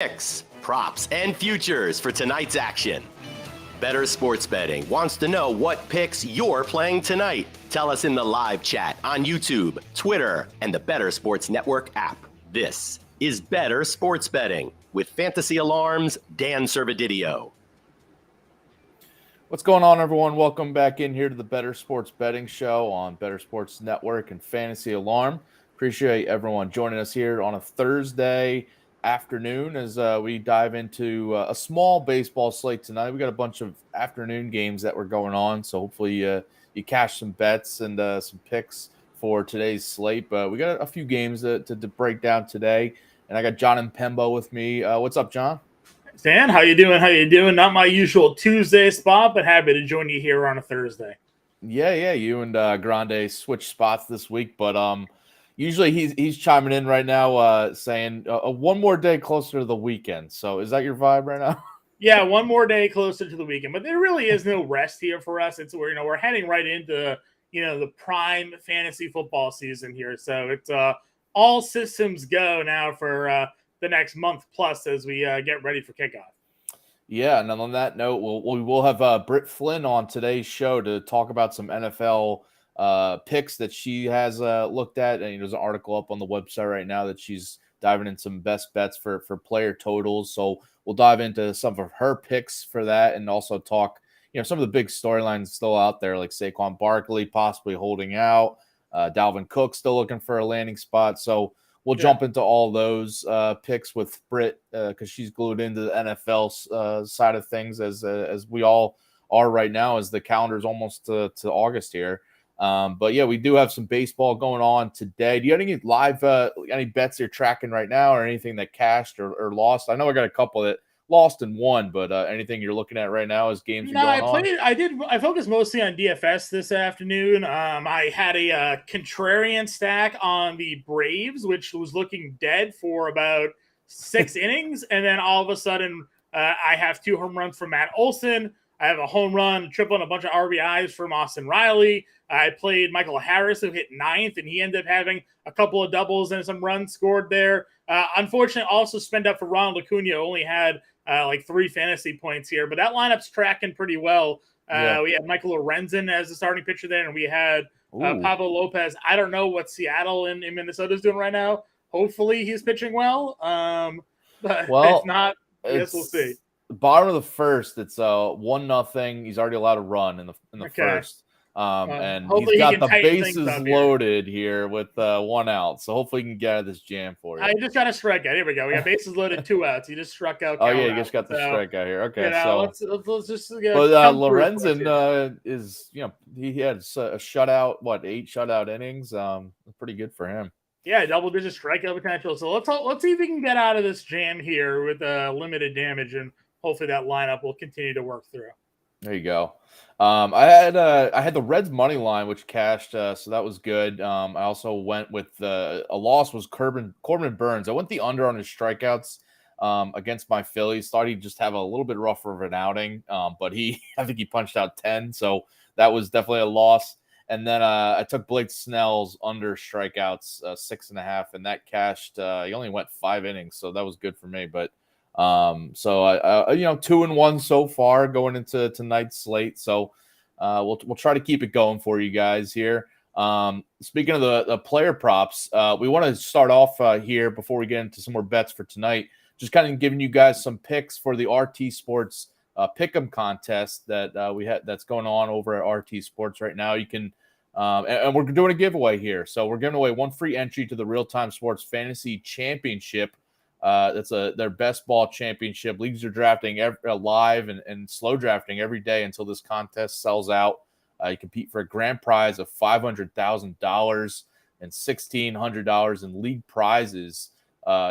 Picks, props, and futures for tonight's action. Bettor Sports Betting wants to know what picks you're playing tonight. Tell us in the live chat on YouTube, Twitter, and the Bettor Sports Network app. This is Bettor Sports Betting with Fantasy Alarm's Dan Servodidio. What's going on, everyone? Welcome back in here to the Bettor Sports Betting Show on Bettor Sports Network and Fantasy Alarm. Appreciate everyone joining us here on a Thursday afternoon as we dive into a small baseball slate tonight. We got a bunch of afternoon games that were going on, so hopefully you cash some bets and some picks for today's slate. But we got a few games to break down today, and I got Jon Impemba with me. What's up, John? Dan, how you doing? How you doing? Not my usual Tuesday spot, but happy to join you here on a Thursday. Yeah. You and Grande switched spots this week, but usually he's chiming in right now, saying one more day closer to the weekend. So is that your vibe right now? Yeah, one more day closer to the weekend, but there really is no rest here for us. It's we're heading right into the prime fantasy football season here. So it's all systems go now for the next month plus as we get ready for kickoff. Yeah, and on that note, we will have Britt Flinn on today's show to talk about some NFL picks that she has looked at. And there's an article up on the website right now that she's diving in some best bets for player totals. So we'll dive into some of her picks for that and also talk, some of the big storylines still out there, like Saquon Barkley possibly holding out, Dalvin Cook still looking for a landing spot. So we'll jump into all those picks with Britt because she's glued into the NFL side of things as we all are right now as the calendar's almost to August here. But yeah, we do have some baseball going on today. Do you have any live any bets you're tracking right now or anything that cashed or lost? I know I got a couple that lost and won, but anything you're looking at right now as games are going on? I focused mostly on DFS this afternoon. I had a contrarian stack on the Braves, which was looking dead for about 6 innings. And then all of a sudden, I have 2 home runs from Matt Olson. I have a home run, a triple, and a bunch of RBIs from Austin Riley. I played Michael Harris, who hit 9th, and he ended up having a couple of doubles and some runs scored there. Unfortunately, also spent up for Ronald Acuna, only had like 3 fantasy points here, but that lineup's tracking pretty well. We had Michael Lorenzen as the starting pitcher there, and we had Pablo Lopez. I don't know what Seattle and Minnesota is doing right now. Hopefully he's pitching well. But if not, I guess we'll see. Bottom of the first, it's 1-0. He's already allowed to run in the first. And he's got the bases loaded here with 1 out. So hopefully he can get out of this jam for you. I just got a strikeout. Here we go. We got bases loaded, 2 outs. He just struck out. Oh, yeah, he just got the strikeout here. Okay, let's just get. But Lorenzen is, he had a shutout, 8 shutout innings. Pretty good for him. Yeah, double-digit strikeout potential. So let's see if we can get out of this jam here with limited damage, and hopefully that lineup will continue to work through. There you go. I had the Reds money line, which cashed, so that was good. I also went with a loss was Corbin Burns. I went the under on his strikeouts against my Phillies. Thought he'd just have a little bit rougher of an outing, but I think he punched out 10, so that was definitely a loss. And then I took Blake Snell's under strikeouts 6.5, and that cashed. He only went 5 innings, so that was good for me. But so I 2-1 so far going into tonight's slate. So we'll try to keep it going for you guys here. Speaking of the player props, we want to start off here before we get into some more bets for tonight. Just kind of giving you guys some picks for the RT Sports Pick'em contest that we had that's going on over at RT Sports right now. You can and we're doing a giveaway here. So we're giving away 1 free entry to the Real Time Sports Fantasy Championship. That's their best ball championship. Leagues are drafting live and slow drafting every day until this contest sells out. You compete for a grand prize of $500,000 and $1,600 in league prizes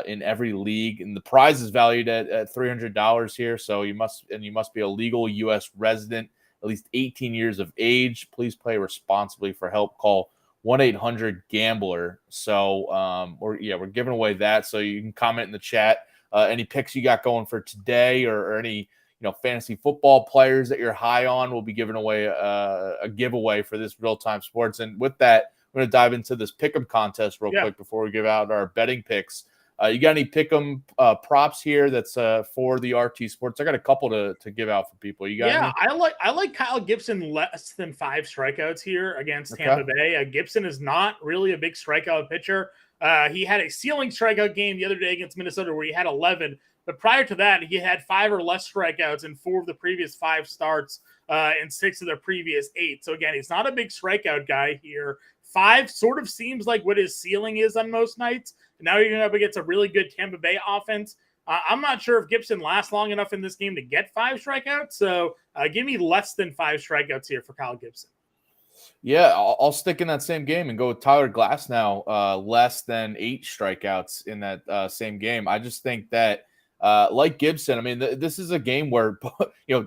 in every league, and the prize is valued at $300 here. So you must be a legal U.S. resident, at least 18 years of age. Please play responsibly. For help, call 1-800-GAMBLER. So we're giving away that. So you can comment in the chat any picks you got going for today, or any fantasy football players that you're high on. We'll be giving away a giveaway for this Real Time Sports. And with that, we're going to dive into this pick'em contest real quick before we give out our betting picks. You got any pick'em props here that's for the RT Sports? I got a couple to give out for people. You got any? I like Kyle Gibson less than 5 strikeouts here against Okay. Tampa Bay. Gibson is not really a big strikeout pitcher. He had a ceiling strikeout game the other day against Minnesota where he had 11. But prior to that, he had 5 or less strikeouts in 4 of the previous 5 starts and 6 of the previous 8. So again, he's not a big strikeout guy here. 5 sort of seems like what his ceiling is on most nights. And now you're going up against a really good Tampa Bay offense. I'm not sure if Gibson lasts long enough in this game to get 5 strikeouts. So give me less than 5 strikeouts here for Kyle Gibson. Yeah, I'll stick in that same game and go with Tyler Glasnow, less than 8 strikeouts in that same game. I just think that, like Gibson, I mean, this is a game where,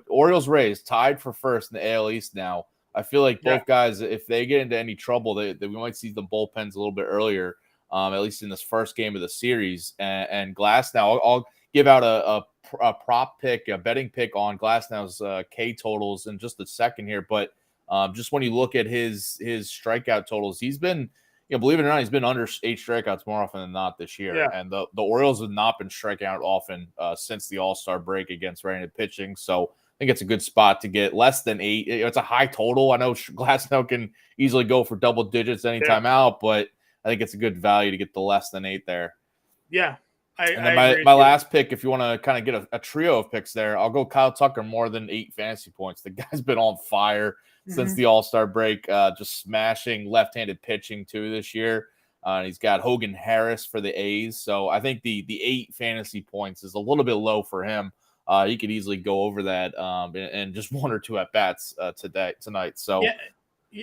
Orioles-Rays tied for first in the AL East now. I feel like both guys, if they get into any trouble, we might see the bullpens a little bit earlier, at least in this first game of the series. And Glasnow, I'll give out a prop pick, a betting pick on Glasnow's K totals in just a second here. But just when you look at his strikeout totals, he's been, believe it or not, he's been under 8 strikeouts more often than not this year. Yeah. And the Orioles have not been striking out often since the All-Star break against right-handed pitching. So I think it's a good spot to get less than 8. It's a high total. I know Glasnow can easily go for double digits anytime out, but I think it's a good value to get the less than 8 there. Yeah. And then my last pick, if you want to kind of get a trio of picks there, I'll go Kyle Tucker more than 8 fantasy points. The guy's been on fire since the All-Star break, just smashing left-handed pitching too this year. He's got Hogan Harris for the A's. So I think the 8 fantasy points is a little bit low for him. He could easily go over that and just 1 or 2 at-bats tonight. So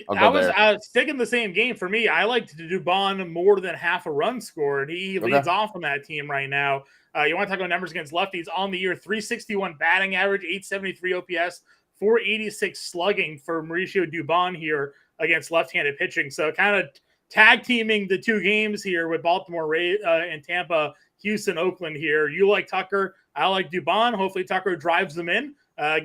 I was sticking the same game for me. I like to do Dubon more than half a run scored. He leads off on that team right now. You want to talk about numbers against lefties on the year: 361 batting average, 873 OPS, 486 slugging for Mauricio Dubon here against left-handed pitching. So kind of tag teaming the 2 games here with Baltimore and Tampa, Houston, Oakland here. You like Tucker. I like Dubon. Hopefully Tucker drives them in.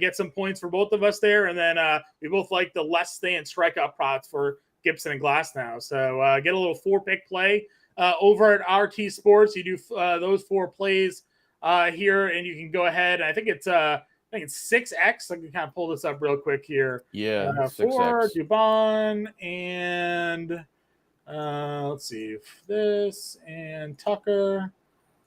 Get some points for both of us there. And then we both like the less than strikeout props for Gibson and Glasnow. So get a little 4-pick play over at RT Sports. You do those 4 plays here, and you can go ahead. I think it's 6X. I can kind of pull this up real quick here. Yeah, 4 Dubon and let's see, this and Tucker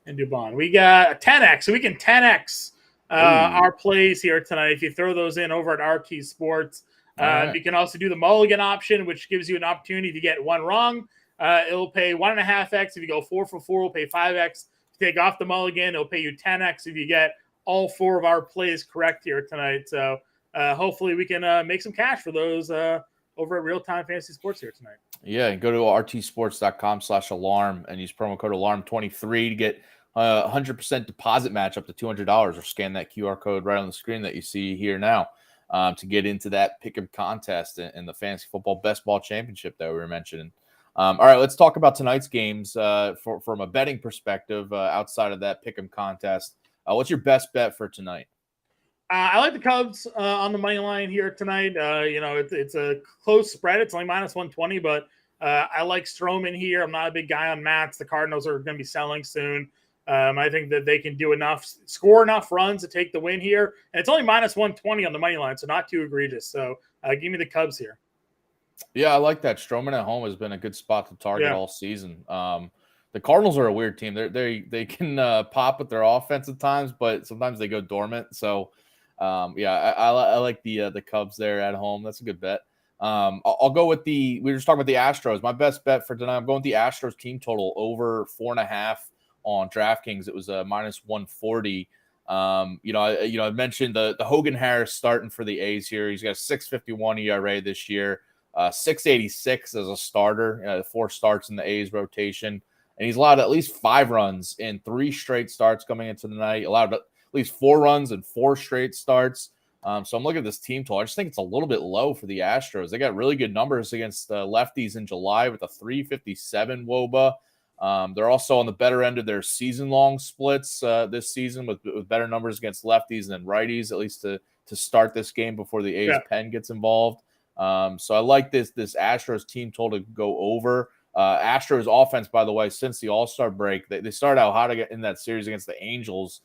and Dubon. We got a 10X, so we can 10X our plays here tonight. If you throw those in over at RT Sports, you can also do the mulligan option, which gives you an opportunity to get 1 wrong. It'll pay 1.5X. If you go 4 for 4, it'll pay 5X. If you take off the mulligan, it'll pay you 10X if you get all 4 of our plays correct here tonight. So hopefully we can make some cash for those over at Real Time Fantasy Sports here tonight. Yeah, go to rtsports.com/alarm and use promo code alarm23 to get 100% deposit match up to $200, or scan that QR code right on the screen that you see here now to get into that pick'em contest in the Fantasy Football Best Ball Championship that we were mentioning. All right, let's talk about tonight's games from a betting perspective outside of that pick'em contest. What's your best bet for tonight? I like the Cubs on the money line here tonight. It's a close spread. It's only -120, but I like Stroman here. I'm not a big guy on Mats. The Cardinals are going to be selling soon. I think that they can do score enough runs to take the win here. And it's only -120 on the money line, so not too egregious. So give me the Cubs here. Yeah, I like that. Stroman at home has been a good spot to target all season. The Cardinals are a weird team. They can pop with their offense at times, but sometimes they go dormant. So, I like the Cubs there at home. That's a good bet. I'll go with we were just talking about the Astros. My best bet for tonight, I'm going with the Astros team total over 4.5 on DraftKings. It was -140. I mentioned the Hogan Harris starting for the A's here. He's got a 6.51 ERA this year, 6.86 as a starter. 4 starts in the A's rotation, and he's allowed at least 5 runs in 3 straight starts coming into the night. Allowed at least 4 runs in 4 straight starts. So I'm looking at this team total. I just think it's a little bit low for the Astros. They got really good numbers against lefties in July with a 3.57 WOBA. They're also on the better end of their season-long splits this season with better numbers against lefties than righties, at least to start this game before the A's pen gets involved. So I like this Astros team total to go over. Astros offense, by the way, since the All-Star break, they started out hot in that series against the Angels.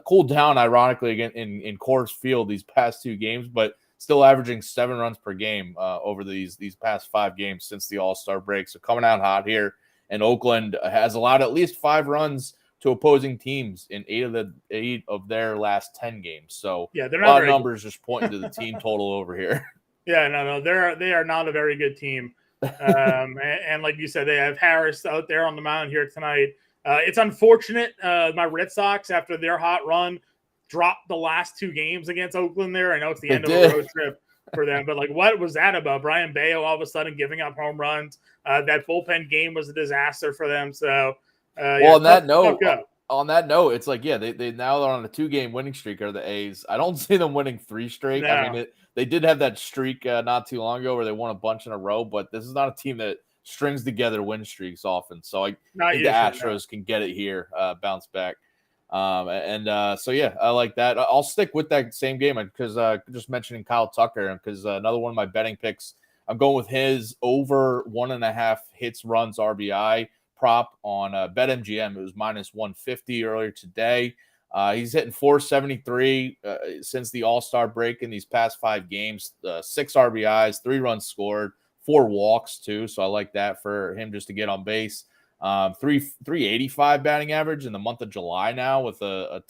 Cooled down, ironically, again in Coors Field these past 2 games, but still averaging 7 runs per game over these past 5 games since the All-Star break. So coming out hot here. And Oakland has allowed at least 5 runs to opposing teams in 8 of their last 10 games. So yeah, they're a not lot of very numbers just pointing to the team total over here. Yeah, no, they are not a very good team. And like you said, they have Harris out there on the mound here tonight. It's unfortunate. My Red Sox, after their hot run, dropped the last 2 games against Oakland there. I know it's the end of a road trip for them, but like, what was that about? Brian Bayo all of a sudden giving up home runs. That bullpen game was a disaster for them. So, on that note, it's like, yeah, they now are on a 2-game winning streak, are the A's. I don't see them winning 3 straight. No. I mean, they did have that streak not too long ago where they won a bunch in a row, but this is not a team that strings together win streaks often. So I think the Astros can get it here, bounce back. So yeah, I like that. I'll stick with that same game because just mentioning Kyle Tucker, because another one of my betting picks, I'm going with his over 1.5 hits, runs, RBI prop on BetMGM. It was -150 earlier today. He's hitting 473 since the All-Star break in these past 5 games. 6 RBIs, 3 runs scored, 4 walks too. So I like that for him just to get on base. 385 batting average in the month of July now with a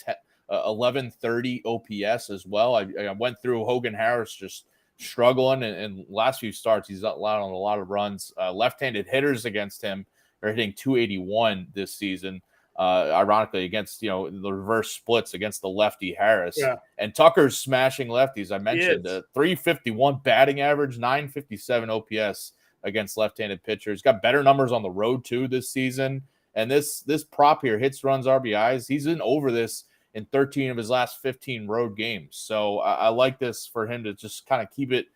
1130 OPS as well. I went through Hogan Harris just struggling in last few starts. He's allowed on a lot of runs. Left-handed hitters against him are hitting 281 this season. Ironically, against the reverse splits against the lefty Harris. Yeah. And Tucker's smashing lefties. I mentioned 351 batting average, 957 OPS against left-handed pitchers. Got better numbers on the road too this season. And this prop here, hits, runs, RBIs, he's in over this in 13 of his last 15 road games. So I like this for him to just kind of keep it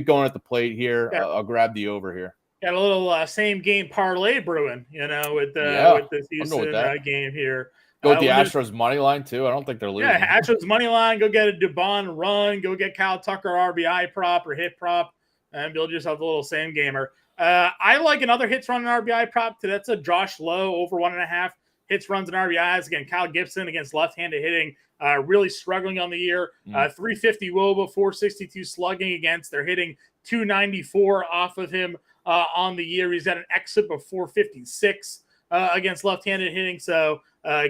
going at the plate here. Yeah. I'll grab the over here. Got a little same game parlay brewing, with this Houston game here. Go with the Astros money line too. I don't think they're losing. Yeah, Astros money line. Go get a Dubon run. Go get Kyle Tucker RBI prop or hit prop, and build yourself a little same gamer. I like another hits, run, and RBI prop. That's a Josh Lowe over 1.5 hits, runs, and RBIs. Again, Kyle Gibson against left-handed hitting, really struggling on the year. 350 WOBA, 462 slugging against. They're hitting 294 off of him on the year. He's got an exit of 456 against left-handed hitting. So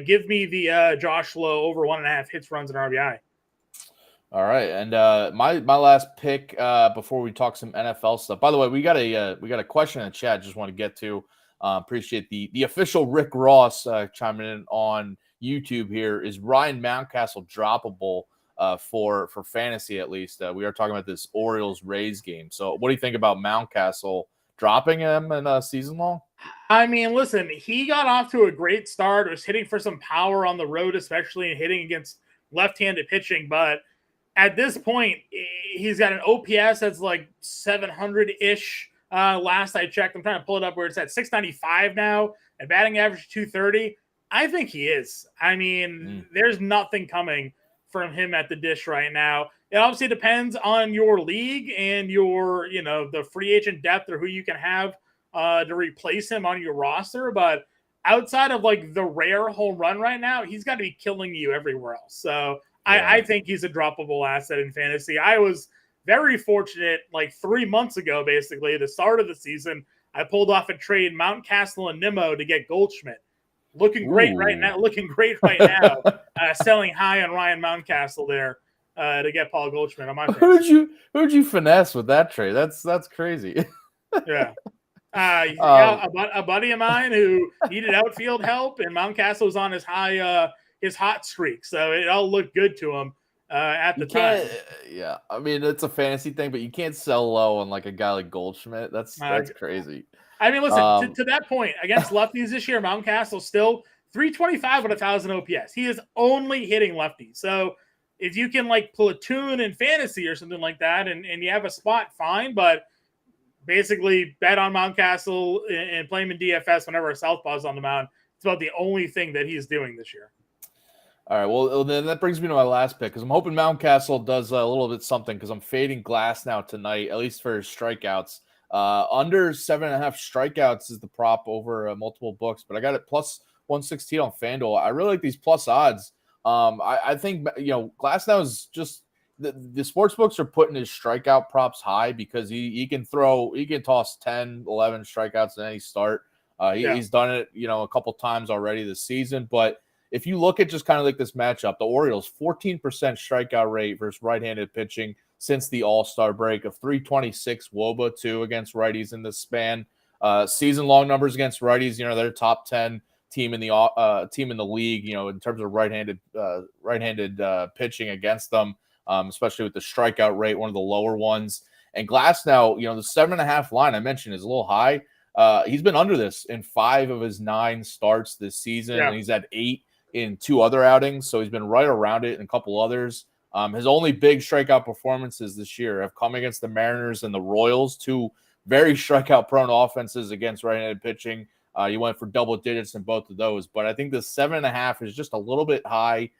give me the Josh Lowe over 1.5 hits, runs, and RBI. All right, and my last pick before we talk some NFL stuff. By the way, we got a question in the chat. Just want to get to. Appreciate the official Rick Ross chiming in on YouTube here. Is Ryan Mountcastle droppable for fantasy at least? We are talking about this Orioles-Rays game. So what do you think about Mountcastle dropping him in a season long? I mean, listen, he got off to a great start. Was hitting for some power on the road, especially and hitting against left-handed pitching, but at this point, he's got an OPS that's like 700-ish. Last I checked, I'm trying to pull it up where it's at 695 now, and batting average 230. I think he is. I mean, there's nothing coming from him at the dish right now. It obviously depends on your league and your, the free agent depth or who you can have to replace him on your roster. But outside of like the rare home run right now, he's got to be killing you everywhere else. So I think he's a droppable asset in fantasy. I was very fortunate, like 3 months ago, basically, the start of the season, I pulled off a trade Mountcastle and Nimmo to get Goldschmidt. Looking great right now. Selling high on Ryan Mountcastle there to get Paul Goldschmidt on my face. Who'd you finesse with that trade? That's crazy. Yeah. A buddy of mine who needed outfield help, and Mountcastle was on his hot streak, so it all looked good to him at the time. Yeah, I mean, it's a fantasy thing, but you can't sell low on like a guy like Goldschmidt. That's crazy. I mean, listen, to that point, against lefties this year, Mountcastle still 325 with 1,000 OPS. He is only hitting lefties. So if you can like platoon in fantasy or something like that, and you have a spot, fine. But basically, bet on Mountcastle and play him in DFS whenever a southpaw's on the mound. It's about the only thing that he's doing this year. All right, well, then that brings me to my last pick because I'm hoping Mountcastle does a little bit something because I'm fading Glass now tonight, at least for his strikeouts. Under 7.5 strikeouts is the prop over multiple books, but I got it plus 116 on FanDuel. I really like these plus odds. I think, Glasnow is just the sports books are putting his strikeout props high because he can toss 10, 11 strikeouts in any start. He's done it, a couple times already this season. But if you look at just kind of like this matchup, the Orioles 14% strikeout rate versus right-handed pitching since the All-Star break, of 326 WOBA too against righties in this span. Season-long numbers against righties, they're top 10 team in the league, in terms of right-handed pitching against them, especially with the strikeout rate, one of the lower ones. And Glasnow, the 7.5 line I mentioned is a little high. He's been under this in 5 of his 9 starts this season, and he's had 8 in 2 other outings, so he's been right around it in a couple others. His only big strikeout performances this year have come against the Mariners and the Royals, 2 very strikeout-prone offenses against right-handed pitching. He went for double digits in both of those, but I think the 7.5 is just a little bit high.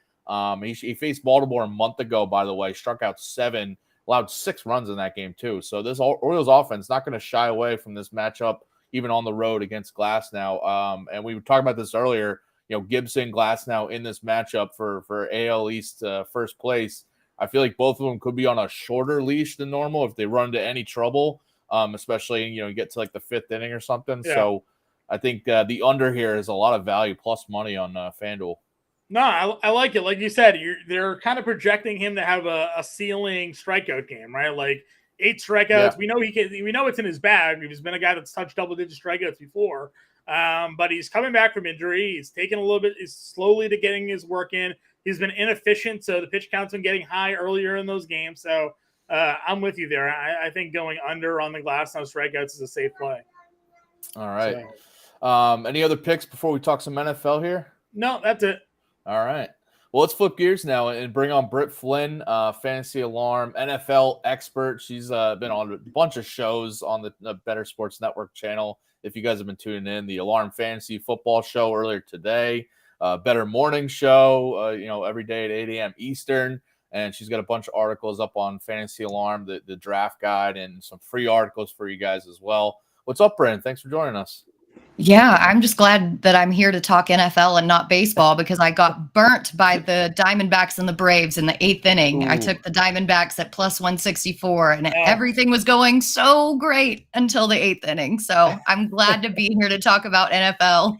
He faced Baltimore a month ago, by the way, struck out 7, allowed 6 runs in that game too. So this Orioles offense not going to shy away from this matchup, even on the road against Glasnow. And we were talking about this earlier. Gibson, Glasnow in this matchup for AL East first place. I feel like both of them could be on a shorter leash than normal if they run into any trouble, especially, you get to like the 5th inning or something. Yeah. So I think the under here is a lot of value plus money on FanDuel. No, I like it. Like you said, they're kind of projecting him to have a ceiling strikeout game, right? Like 8 strikeouts. Yeah. We know it's in his bag. He's been a guy that's touched double-digit strikeouts before. But he's coming back from injury. He's taken a little bit slowly to getting his work in. He's been inefficient, so the pitch count's been getting high earlier in those games. So I'm with you there. I think going under on the Glasnow strikeouts is a safe play. All right. So. Any other picks before we talk some NFL here? No, that's it. All right. Well, let's flip gears now and bring on Britt Flinn, Fantasy Alarm, NFL expert. She's been on a bunch of shows on the Bettor Sports Network channel. If you guys have been tuning in, the Alarm Fantasy Football Show earlier today, Bettor Morning Show, every day at 8 a.m. Eastern. And she's got a bunch of articles up on Fantasy Alarm, the draft guide, and some free articles for you guys as well. What's up, Brandon? Thanks for joining us. Yeah, I'm just glad that I'm here to talk NFL and not baseball because I got burnt by the Diamondbacks and the Braves in the 8th inning. Ooh. I took the Diamondbacks at plus 164 and everything was going so great until the 8th inning. So I'm glad to be here to talk about NFL.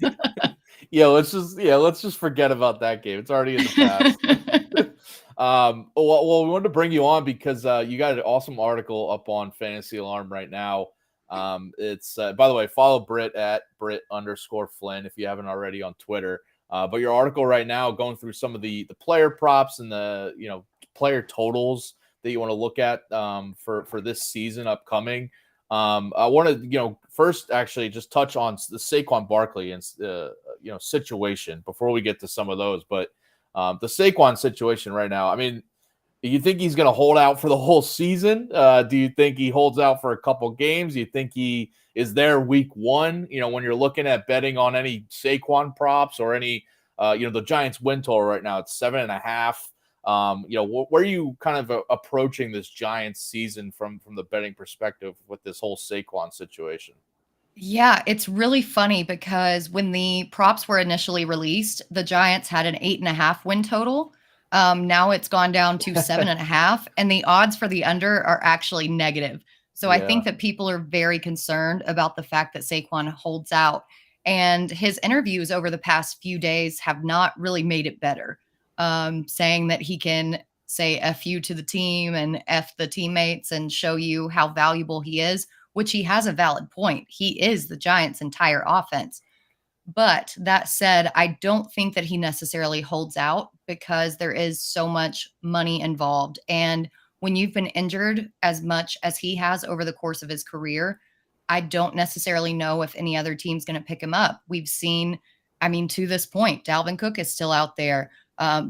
let's just forget about that game. It's already in the past. Well, we wanted to bring you on because you got an awesome article up on Fantasy Alarm right now. It's by the way, follow Britt at Britt_Flinn if you haven't already on Twitter. But your article right now going through some of the player props and the player totals that you want to look at for this season upcoming. I want to first actually just touch on the Saquon Barkley and situation before we get to some of those. But the Saquon situation right now, I mean, do you think he's going to hold out for the whole season? Do you think he holds out for a couple games? Do you think he is there week 1? When you're looking at betting on any Saquon props or any, the Giants win total right now, it's 7.5. Where are you kind of approaching this Giants season from the betting perspective with this whole Saquon situation? Yeah, it's really funny because when the props were initially released, the Giants had an 8.5 win total. Now it's gone down to 7.5, and the odds for the under are actually negative. So I think that people are very concerned about the fact that Saquon holds out, and his interviews over the past few days have not really made it better. Saying that he can say F you to the team and F the teammates and show you how valuable he is, which he has a valid point. He is the Giants' entire offense. But that said, I don't think that he necessarily holds out because there is so much money involved. And when you've been injured as much as he has over the course of his career, I don't necessarily know if any other team's going to pick him up. We've seen, to this point, Dalvin Cook is still out there.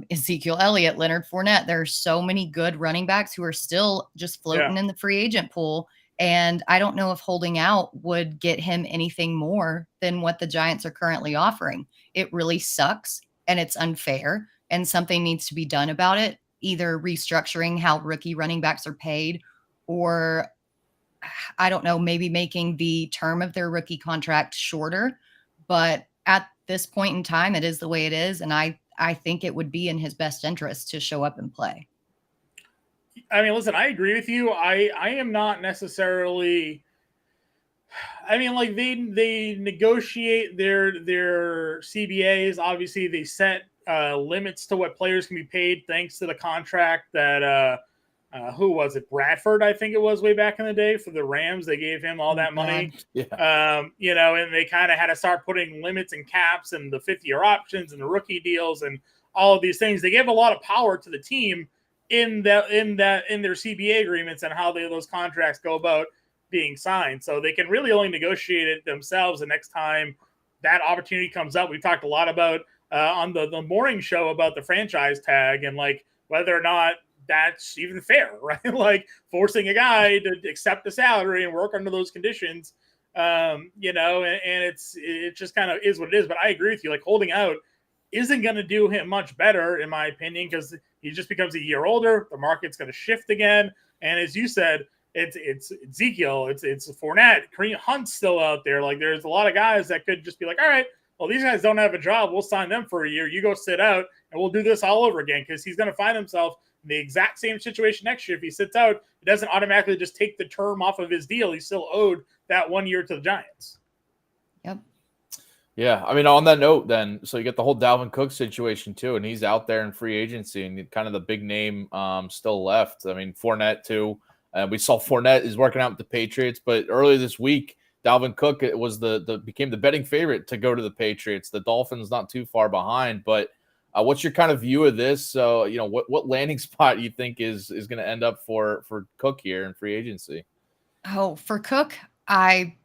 Ezekiel Elliott, Leonard Fournette. There are so many good running backs who are still just floating in the free agent pool. And I don't know if holding out would get him anything more than what the Giants are currently offering. It really sucks and it's unfair and something needs to be done about it, either restructuring how rookie running backs are paid or I don't know, maybe making the term of their rookie contract shorter. But at this point in time, it is the way it is. And I think it would be in his best interest to show up and play. I mean, listen, I agree with you. I am not necessarily. I mean, like they negotiate their CBAs. Obviously, they set limits to what players can be paid, thanks to the contract that who was it? Bradford, I think it was, way back in the day for the Rams. They gave him all that money. Yeah. You know, and they kind of had to start putting limits and caps and the 50-year options and the rookie deals and all of these things. They gave a lot of power to the team in their CBA agreements and how those contracts go about being signed. So they can really only negotiate it themselves the next time that opportunity comes up. We've talked a lot about on the morning show about the franchise tag and like whether or not that's even fair, right? Like forcing a guy to accept the salary and work under those conditions, you know, and it just kind of is what it is. But I agree with you. Like holding out isn't going to do him much better, in my opinion, because he just becomes a year older. The market's going to shift again. And as you said, it's Ezekiel, it's Fournette, Kareem Hunt's still out there. Like there's a lot of guys that could just be like, all right, well, these guys don't have a job. We'll sign them for a year. You go sit out and we'll do this all over again, because he's going to find himself in the exact same situation next year. If he sits out, it doesn't automatically just take the term off of his deal. He's still owed that 1 year to the Giants. Yep. Yeah, I mean, on that note, then, so you get the whole Dalvin Cook situation too, and he's out there in free agency, and kind of the big name still left. I mean, Fournette too. We saw Fournette is working out with the Patriots, but earlier this week, Dalvin Cook was became the betting favorite to go to the Patriots. The Dolphins not too far behind, but what's your kind of view of this? So, you know, what landing spot you think is going to end up for Cook here in free agency? Oh, for Cook, I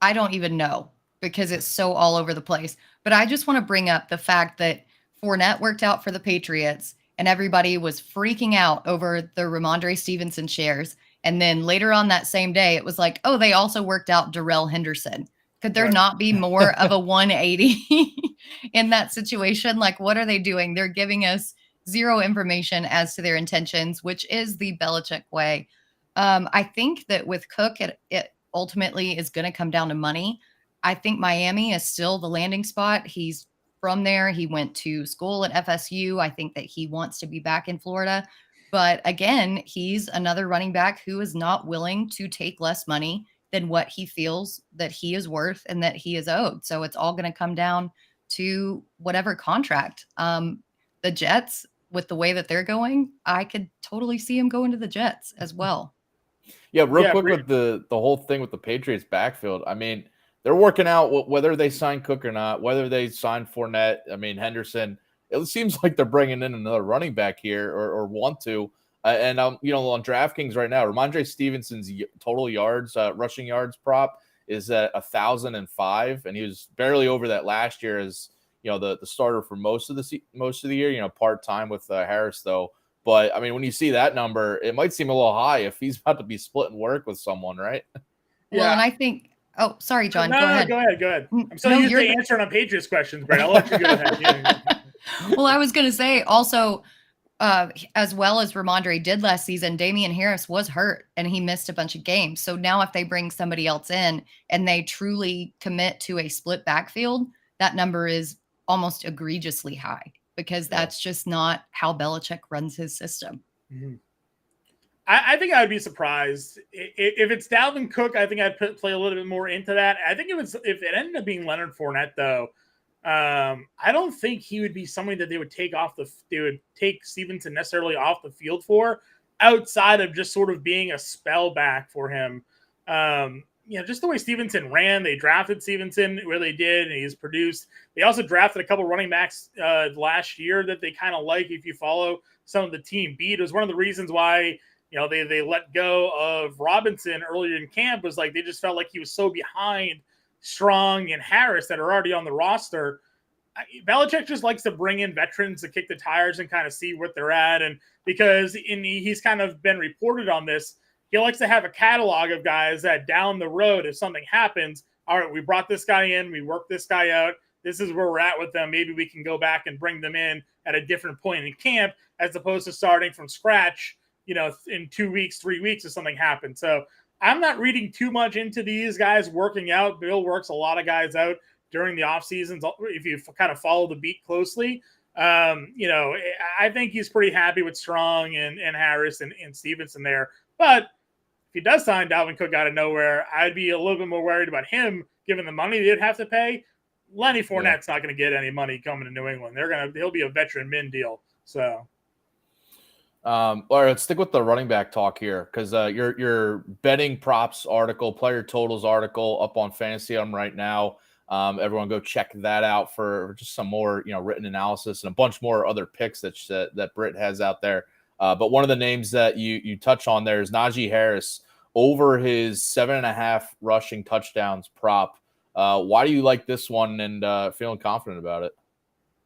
don't even know, because it's so all over the place. But I just want to bring up the fact that Fournette worked out for the Patriots and everybody was freaking out over the Ramondre Stevenson shares. And then later on that same day, it was like, oh, they also worked out Darrell Henderson. Could there not be more of a 180 in that situation? Like, what are they doing? They're giving us zero information as to their intentions, which is the Belichick way. I think that with Cook, it ultimately is going to come down to money. I think Miami is still the landing spot. He's from there. He went to school at FSU. I think that he wants to be back in Florida. But again, he's another running back who is not willing to take less money than what he feels that he is worth and that he is owed. So it's all going to come down to whatever contract. The Jets, with the way that they're going, I could totally see him going to the Jets as well. Yeah, real quick with the whole thing with the Patriots backfield. I mean, they're working out whether they sign Cook or not, whether they sign Fournette. I mean, Henderson. It seems like they're bringing in another running back here, or want to. And you know, on DraftKings right now, Ramondre Stevenson's total yards, rushing yards prop is at 1,005, and he was barely over that last year as, you know, the starter for most of the year. You know, part time with Harris though. But I mean, when you see that number, it might seem a little high if he's about to be splitting work with someone, right? Yeah. Well, and I think. Oh, sorry, John. No, go ahead. I'm so used to answering on Patriots questions, Brett. I'll let you go ahead. Yeah. Well, I was going to say also, as well as Ramondre did last season, Damian Harris was hurt and he missed a bunch of games. So now if they bring somebody else in and they truly commit to a split backfield, that number is almost egregiously high, because that's just not how Belichick runs his system. Mm-hmm. I think I would be surprised if it's Dalvin Cook. I think I'd play a little bit more into that. I think if it ended up being Leonard Fournette, though, I don't think he would be somebody that they would take Stevenson necessarily off the field for, outside of just sort of being a spell back for him. You know, just the way Stevenson ran. They drafted Stevenson where they did, and he's produced. They also drafted a couple running backs last year that they kind of like. If you follow some of the team beat, it was one of the reasons why, you know, they let go of Robinson earlier in camp, was like they just felt like he was so behind Strong and Harris that are already on the roster. Belichick just likes to bring in veterans to kick the tires and kind of see what they're at. And because he's kind of been reported on this, he likes to have a catalog of guys that down the road, if something happens, all right, we brought this guy in, we worked this guy out, this is where we're at with them. Maybe we can go back and bring them in at a different point in camp, as opposed to starting from scratch, you know, in 2 weeks, 3 weeks if something happens. So I'm not reading too much into these guys working out. Bill works a lot of guys out during the off seasons. If you kind of follow the beat closely, I think he's pretty happy with Strong and Harris and Stevenson there. But if he does sign Dalvin Cook out of nowhere, I'd be a little bit more worried about him given the money they'd have to pay. Lenny Fournette's not going to get any money coming to New England. He'll be a veteran min deal. So, all right, let's stick with the running back talk here because your betting props article, player totals article, up on Fantasy right now. Everyone go check that out for just some more written analysis and a bunch more other picks that Britt has out there. But one of the names that you touch on there is Najee Harris over his 7.5 rushing touchdowns prop. Why do you like this one and feeling confident about it?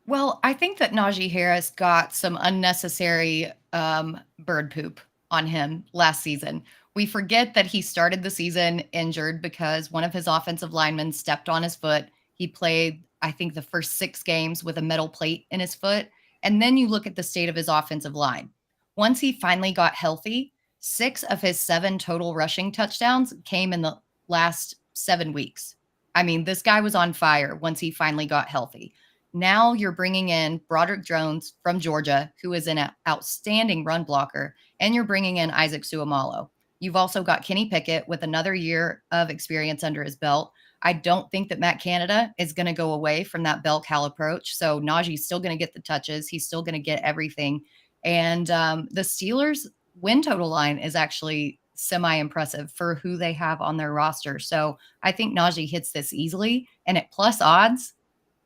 Well, I think that Najee Harris got some unnecessary bird poop on him last season. We forget that he started the season injured because one of his offensive linemen stepped on his foot. He played, I think, the first 6 games with a metal plate in his foot. And then you look at the state of his offensive line. Once he finally got healthy, 6 of his 7 total rushing touchdowns came in the last 7 weeks. I mean, this guy was on fire once he finally got healthy. Now you're bringing in Broderick Jones from Georgia, who is an outstanding run blocker, and you're bringing in Isaac Seumalo. You've also got Kenny Pickett with another year of experience under his belt. I don't think that Matt Canada is going to go away from that bell cow approach. So Najee's still going to get the touches. He's still going to get everything. And the Steelers' win total line is actually semi-impressive for who they have on their roster. So I think Najee hits this easily. And at plus odds,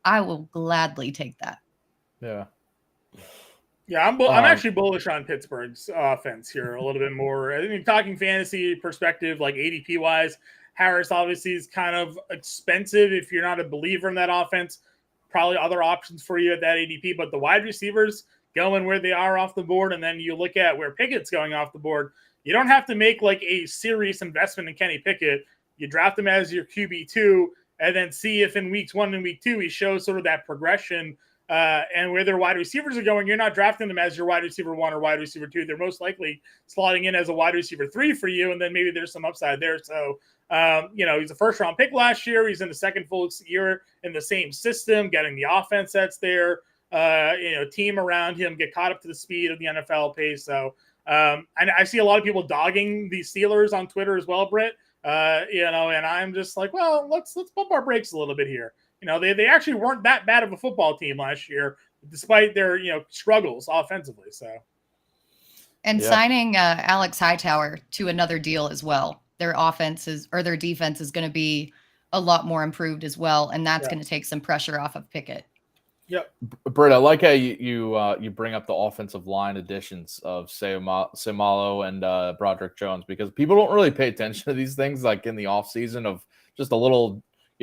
I will gladly take that. Yeah. Yeah, I'm actually bullish on Pittsburgh's offense here a little bit more. I mean, talking fantasy perspective, like ADP wise, Harris obviously is kind of expensive if you're not a believer in that offense. Probably other options for you at that ADP, but the wide receivers going where they are off the board, and then you look at where Pickett's going off the board. You don't have to make like a serious investment in Kenny Pickett. You draft him as your QB2, and then see if in weeks 1 and week 2 he shows sort of that progression. And where their wide receivers are going, you're not drafting them as your wide receiver 1 or wide receiver 2. They're most likely slotting in as a wide receiver 3 for you, and then maybe there's some upside there. So, he's a first-round pick last year. He's in the second full year in the same system, getting the offense that's there, team around him, get caught up to the speed of the NFL pace. So, and I see a lot of people dogging the Steelers on Twitter as well, Britt. And I'm just like, well, let's pump our brakes a little bit here. They actually weren't that bad of a football team last year, despite their struggles offensively. So, and signing Alex Hightower to another deal as well. Their defense is going to be a lot more improved as well, and that's going to take some pressure off of Pickett. Yep. Britt, I like how you bring up the offensive line additions of Seumalo and Broderick Jones, because people don't really pay attention to these things like in the offseason of just a little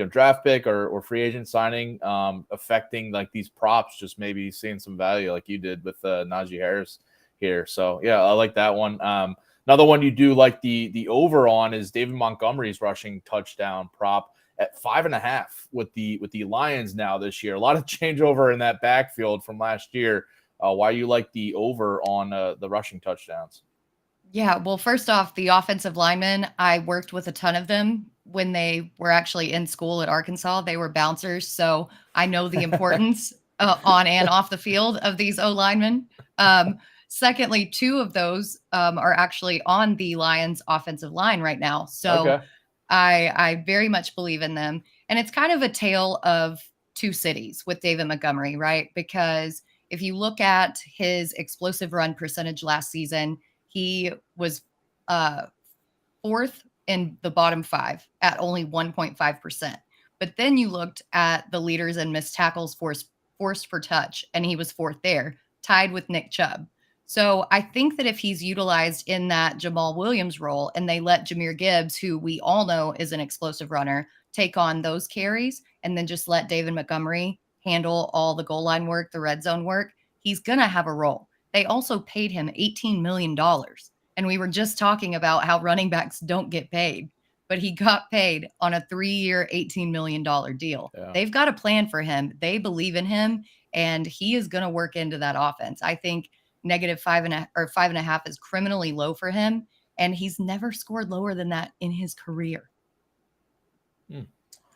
draft pick or free agent signing affecting like these props, just maybe seeing some value like you did with Najee Harris here. So yeah, I like that one. Another one you do like the over on is David Montgomery's rushing touchdown prop at 5.5 with the Lions now this year. A lot of changeover in that backfield from last year. Why you like the over on the rushing touchdowns? Yeah, well, first off, the offensive linemen, I worked with a ton of them when they were actually in school at Arkansas. They were bouncers, so I know the importance on and off the field of these O-linemen. Secondly, 2 of those are actually on the Lions offensive line right now. So okay. I very much believe in them. And it's kind of a tale of 2 cities with David Montgomery, right? Because if you look at his explosive run percentage last season, he was 4th in the bottom 5 at only 1.5%. But then you looked at the leaders in missed tackles forced per touch, and he was 4th there, tied with Nick Chubb. So I think that if he's utilized in that Jamal Williams role and they let Jahmyr Gibbs, who we all know is an explosive runner, take on those carries and then just let David Montgomery handle all the goal line work, the red zone work, he's going to have a role. They also paid him $18 million. And we were just talking about how running backs don't get paid, but he got paid on a 3-year, $18 million deal. Yeah. They've got a plan for him. They believe in him, and he is going to work into that offense. I think -5.5 is criminally low for him. and he's never scored lower than that in his career.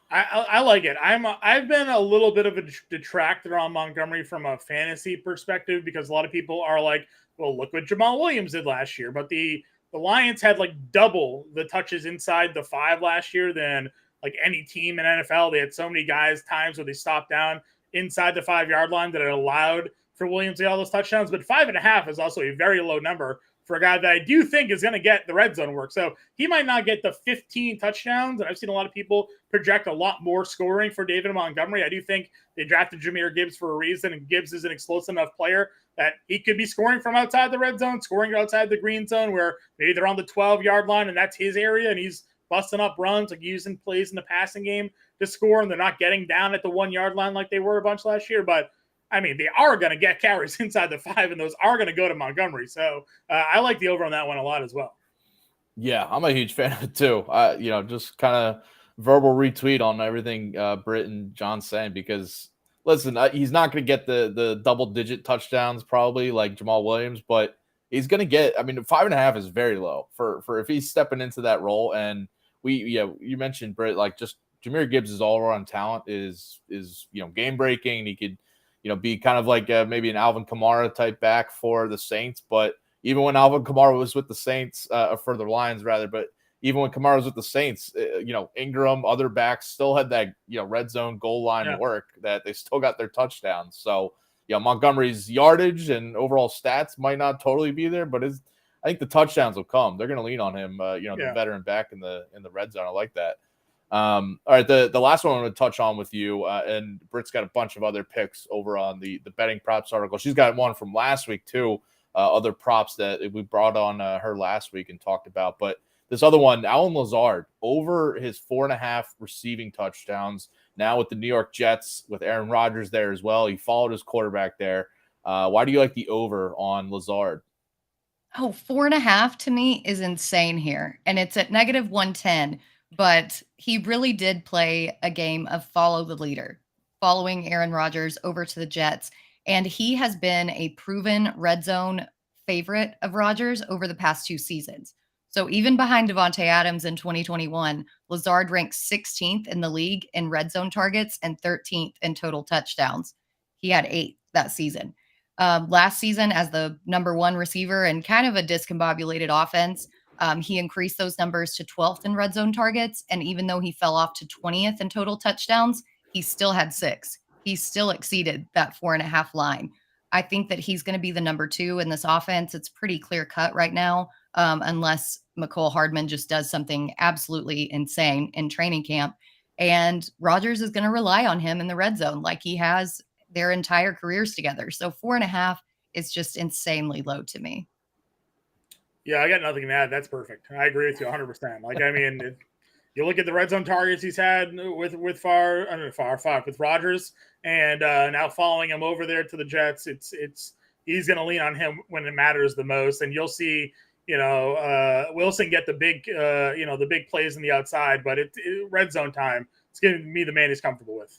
I like it. I've been a little bit of a detractor on Montgomery from a fantasy perspective because a lot of people are like, well, look what Jamal Williams did last year. But the Lions had like double the touches inside the 5 last year than like any team in NFL. They had so many times where they stopped down inside the 5-yard line that it allowed for Williams to get all those touchdowns. But 5.5 is also a very low number for a guy that I do think is going to get the red zone work. So he might not get the 15 touchdowns. And I've seen a lot of people project a lot more scoring for David Montgomery. I do think they drafted Jahmyr Gibbs for a reason, and Gibbs is an explosive enough player that he could be scoring from outside the red zone, scoring outside the green zone, where maybe they're on the 12-yard line and that's his area, and he's busting up runs, like using plays in the passing game to score, and they're not getting down at the 1-yard line like they were a bunch last year. But I mean, they are going to get carries inside the 5, and those are going to go to Montgomery. So I like the over on that one a lot as well. Yeah, I'm a huge fan of it too. Just kind of verbal retweet on everything Britt and John saying, because listen, he's not going to get the double-digit touchdowns probably like Jamal Williams, but he's going to get. I mean, 5.5 is very low for if he's stepping into that role. And you mentioned Britt, like just Jahmyr Gibbs' all-around talent is game breaking. He could be kind of like maybe an Alvin Kamara type back for the Saints. But even when Alvin Kamara was with the Saints, for the Lions rather, but even when Kamara was with the Saints, Ingram, other backs still had that, red zone goal line work that they still got their touchdowns. So, Montgomery's yardage and overall stats might not totally be there, but I think the touchdowns will come. They're going to lean on him, the veteran back in the red zone. I like that. All right, the last one I'm going to touch on with you, and Britt's got a bunch of other picks over on the betting props article. She's got one from last week too, other props that we brought on her last week and talked about. But this other one, Allen Lazard, over his 4.5 receiving touchdowns, now with the New York Jets, with Aaron Rodgers there as well. He followed his quarterback there. Why do you like the over on Lazard? Oh, 4.5 to me is insane here. And it's at -110. But he really did play a game of follow the leader, following Aaron Rodgers over to the Jets. And he has been a proven red zone favorite of Rodgers over the past 2 seasons. So even behind Devontae Adams in 2021, Lazard ranks 16th in the league in red zone targets and 13th in total touchdowns. He had 8 that season. Last season, as the number 1 receiver and kind of a discombobulated offense, he increased those numbers to 12th in red zone targets. And even though he fell off to 20th in total touchdowns, he still had 6. He still exceeded that 4.5 line. I think that he's going to be the number 2 in this offense. It's pretty clear cut right now, unless McCole Hardman just does something absolutely insane in training camp. And Rodgers is going to rely on him in the red zone like he has their entire careers together. So 4.5 is just insanely low to me. Yeah, I got nothing to add. That's perfect. I agree with you 100%. Like, I mean, you look at the red zone targets he's had with Rodgers, and now following him over there to the Jets, he's going to lean on him when it matters the most, and you'll see, Wilson get the big plays in the outside, but red zone time, it's going to be the man he's comfortable with.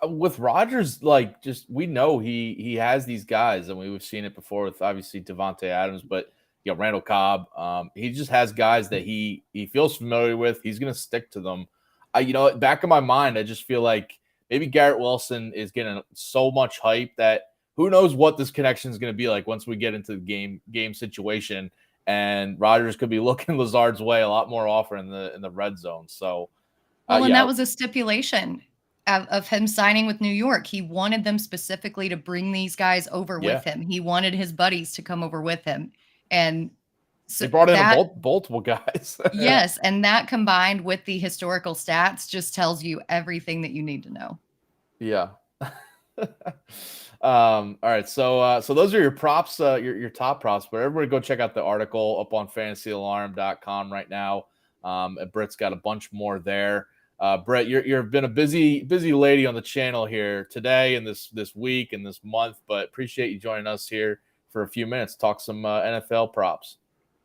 With Rodgers, like, just we know he has these guys, and we've seen it before with obviously Devontae Adams, but Randall Cobb. He just has guys that he feels familiar with. He's going to stick to them. Back in my mind, I just feel like maybe Garrett Wilson is getting so much hype that who knows what this connection is going to be like once we get into the game situation, and Rodgers could be looking Lazard's way a lot more often in the red zone. So, that was a stipulation of him signing with New York. He wanted them specifically to bring these guys over with him. He wanted his buddies to come over with him. And so they brought in multiple guys. Yes. And that combined with the historical stats just tells you everything that you need to know. Yeah. All right. So those are your props, your top props, but everybody go check out the article up on fantasyalarm.com right now. And Britt's got a bunch more there. Britt, you've been a busy lady on the channel here today and this week and this month, but appreciate you joining us here for a few minutes, talk some NFL props.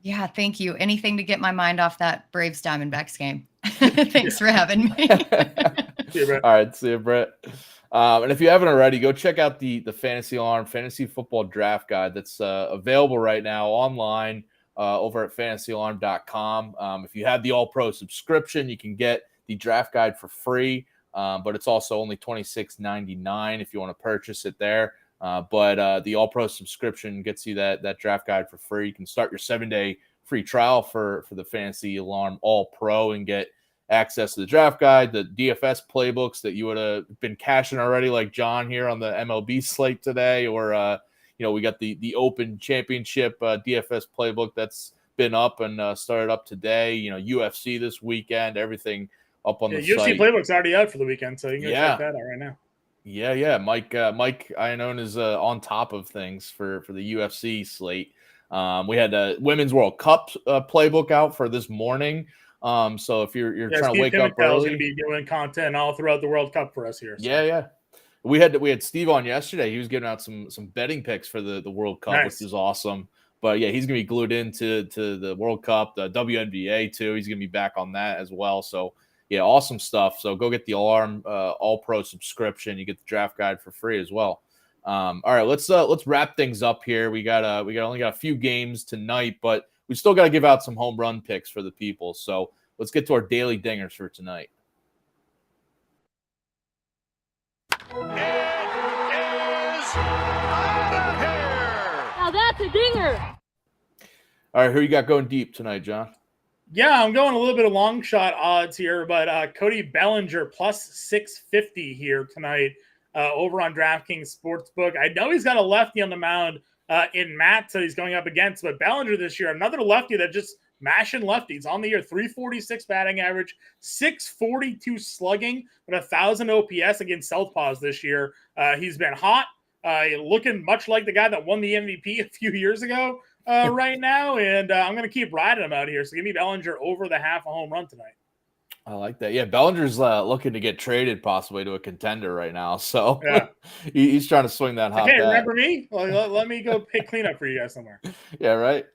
Yeah, thank you. Anything to get my mind off that Braves Diamondbacks game. Thanks for having me. See you, Britt. All right, see you, Britt. And if you haven't already, go check out the Fantasy Alarm Fantasy Football Draft Guide that's available right now online over at fantasyalarm.com. If you have the All-Pro subscription, you can get the draft guide for free, but it's also only $26.99 if you want to purchase it there. But the All-Pro subscription gets you that draft guide for free. You can start your 7-day free trial for the Fantasy Alarm All-Pro and get access to the draft guide, the DFS playbooks that you would have been cashing already, like John here on the MLB slate today, or we got the Open Championship DFS playbook that's been up and started up today. UFC this weekend, everything up on the UFC site. playbook's already out for the weekend, so you can go check that out right now. Yeah. Mike Iannone is on top of things for the UFC slate. We had a Women's World Cup playbook out for this morning. So if you're trying Steve to wake up early, is going to be doing content all throughout the World Cup for us here. So. Yeah. We had Steve on yesterday. He was giving out some betting picks for the World Cup, nice. Which is awesome. But yeah, he's gonna be glued into the World Cup, the WNBA too. He's gonna be back on that as well. So yeah, awesome stuff. So go get the Alarm All-Pro subscription. You get the draft guide for free as well. All right, let's wrap things up here. We only got a few games tonight, but we still got to give out some home run picks for the people. So let's get to our daily dingers for tonight. Now that's a dinger. All right, who you got going deep tonight, John? Yeah, I'm going a little bit of long shot odds here, but Cody Bellinger plus 650 here tonight over on DraftKings Sportsbook. I know he's got a lefty on the mound in Matt that he's going up against, but Bellinger this year, another lefty that just mashing lefties on the year, 346 batting average, 642 slugging, but 1,000 OPS against southpaws this year. He's been hot, looking much like the guy that won the MVP a few years ago right now, and I'm going to keep riding him out here. So give me Bellinger over the half a home run tonight. I like that. Yeah, Bellinger's looking to get traded possibly to a contender right now. So yeah. he's trying to swing that hot bat. Remember me? Well, let me go pick cleanup for you guys somewhere. Yeah, right.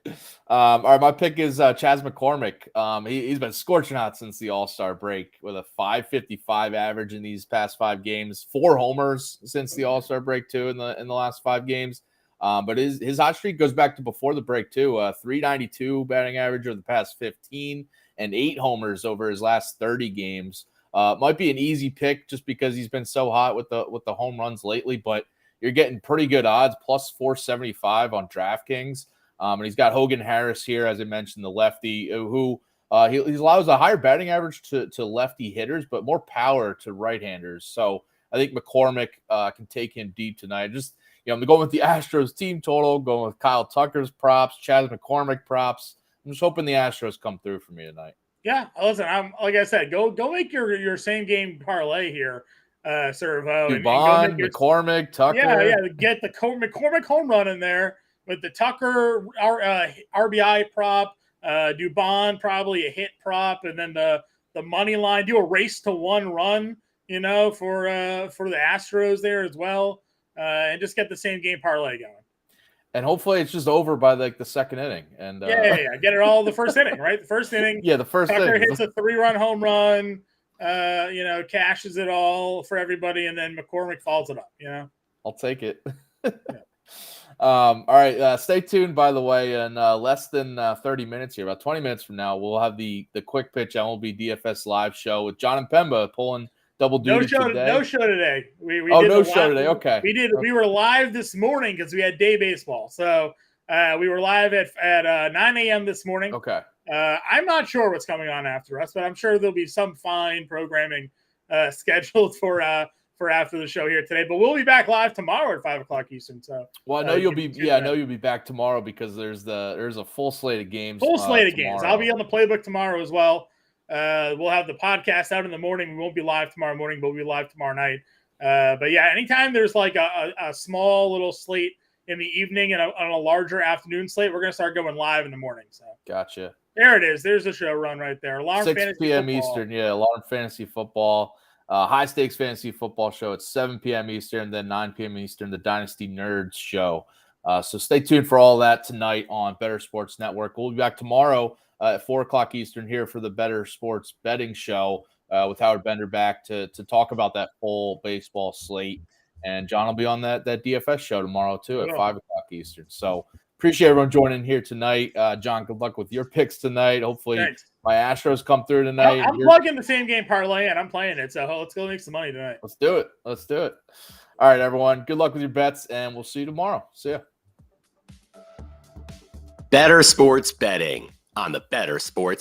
All right, my pick is Chas McCormick. He's been scorching hot since the All-Star break with a 5.55 average in these past 5 games, 4 homers since the All-Star break too in the last 5 games. But his hot streak goes back to before the break too. 392 batting average over the past 15 and 8 homers over his last 30 games. Might be an easy pick just because he's been so hot with the home runs lately, but you're getting pretty good odds, plus 475 on DraftKings. And he's got Hogan Harris here, as I mentioned, the lefty, who he allows a higher batting average to lefty hitters, but more power to right-handers. So I think McCormick can take him deep tonight. I'm going with the Astros team total, going with Kyle Tucker's props, Chas McCormick props. I'm just hoping the Astros come through for me tonight. Yeah, listen, I'm like I said, go make your same game parlay here, Servo. Dubon, McCormick, Tucker. Yeah, get the McCormick home run in there with the Tucker RBI prop, Dubon probably a hit prop, and then the money line. Do a race to 1 run, for the Astros there as well, and just get the same game parlay going. And hopefully it's just over by the second inning. And yeah. Get it all the first inning, right? The first inning. Yeah, the first Tucker inning. hits a 3-run home run, cashes it all for everybody, and then McCormick follows it up, I'll take it. Yeah. All right. Stay tuned, by the way, in less than 30 minutes here, about 20 minutes from now, we'll have the Quick Pitch MLB DFS live show with Jon Impemba pulling double duty today. No show today. We no show today. Okay. We were live this morning because we had day baseball. So we were live at 9 a.m. this morning. Okay. I'm not sure what's coming on after us, but I'm sure there'll be some fine programming scheduled for after the show here today. But we'll be back live tomorrow at 5:00 Eastern. So I know you'll be. Yeah, I know you'll be back tomorrow because there's a full slate of games. Full slate of games. I'll be on the playbook tomorrow as well. We'll have the podcast out in the morning. We won't be live tomorrow morning, but we'll be live tomorrow night. But yeah, anytime there's like a small little slate in the evening and on a larger afternoon slate, we're going to start going live in the morning. So gotcha. There it is. There's the show run right there. Alarm 6 Fantasy p.m. Football. Eastern. Yeah, Alarm Fantasy Football. High Stakes Fantasy Football show at 7 p.m. Eastern, then 9 p.m. Eastern, the Dynasty Nerds show. So stay tuned for all that tonight on Bettor Sports Network. We'll be back tomorrow at 4:00 Eastern here for the Bettor Sports Betting show with Howard Bender back to talk about that full baseball slate. And John will be on that DFS show tomorrow too at 5:00 Eastern. So appreciate everyone joining here tonight. John, good luck with your picks tonight. Hopefully Thanks. my Astros come through tonight. I'm plugging the same game parlay, and I'm playing it. So let's go make some money tonight. Let's do it. All right, everyone. Good luck with your bets, and we'll see you tomorrow. See ya. Bettor Sports Betting on the Bettor Sports